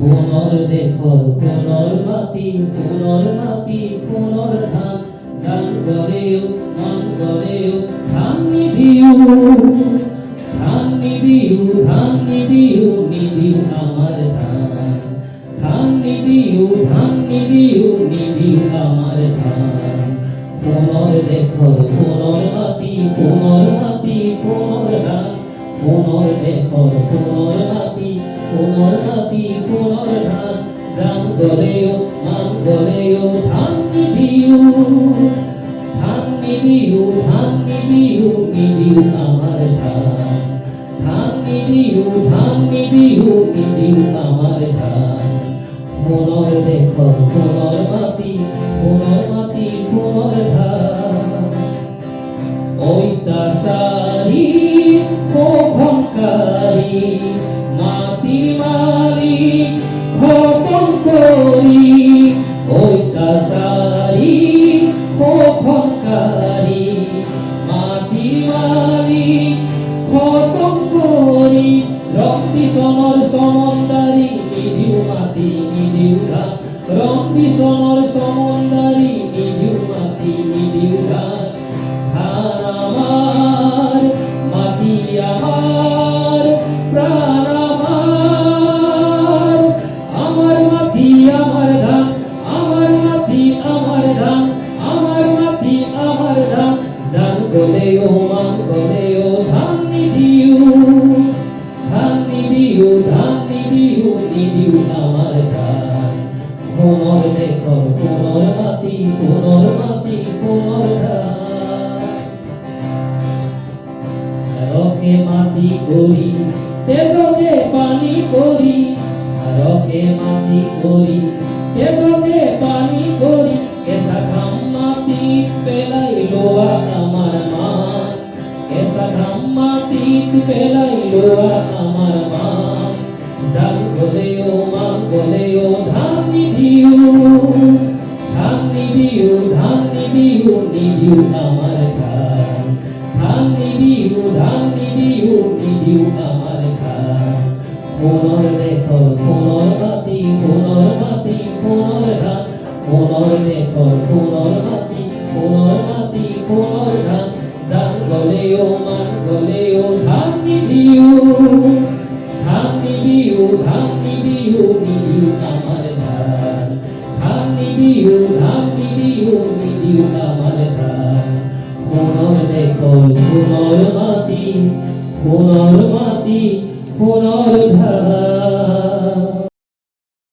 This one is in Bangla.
পুনর দেখর পুনর মাটি পুনর মাটি পুনর ধান জান গরেও মান গরেও ধান নিদিও ধান নিদিও ধান নিদিও নিদিও আমার ধান ধান নিদিও ধান নিদিও নিদিও আমার ধান পুনর দেখর পুনর মাটি পুনর মাটি পুনর ধান পুনর দেখর পুনর মাটি পুনর মাটি পুনর ধান জান গলেও মান গলেও ধান নিদিও ধান নিদিও ধান নিদিও নিদিও আমার ধান ধান নিদিও ধান নিদিও নিদিও আমার ধান পুনর দেখর পুনর মাটি পুনর মাটি পুনর ধান ঐতাসারি খোখনকারী মাটির মালিক খোকন করি ঐতাসারি খোখনকারী মাটির মালিক খোকন করি রক্তি সনর সমন্দারি নিদিও মাটি নিদিও ধান রক্তি সনর সমন্দারি নিদিও মাটি নিদিও ধান ধান আমার মাটি আমার প্রাণ আমার আমার মাটি আমার ধান আমার মাটি আমার ধান আমার মাটি আমার ধান জান গলেও মান গলেও ধান নিদিও ধান নিদিও ধান নিদিও নিদিও আমার ধান পুনর দেখর পুনর মাটি পুনর মাটি পুনর ধান রকে মাটি করি তেজকে পানি করি রকে মাটি করি তেজকে পানি করি এসা ঘাম মাটি পেলাই লোয়া আমার মা এসা ঘাম মাটি পেলাই লোয়া আমার মা জান গলেও মান গলেও ধান নিদিও ধান নিদিও ধান নিদিও নিদিও আমার ধান ধান নিদিও ধান নিদিও নিদিও আমার ধান পুনর দেখর পুনর মাটি পুনর মাটি পুনর ধান পুনর দেখর পুনর মাটি পুনর মাটি পুনর ধান জান গলেও মান গলেও ধান নিদিও ধান নিদিও ধান নিদিও নিদিও আমার ধান ধান নিদিও ধান নিদিও নিদিও আমার ধান পুনর দেখর পুনর মাটি পুনর মাটি পুনর ধান।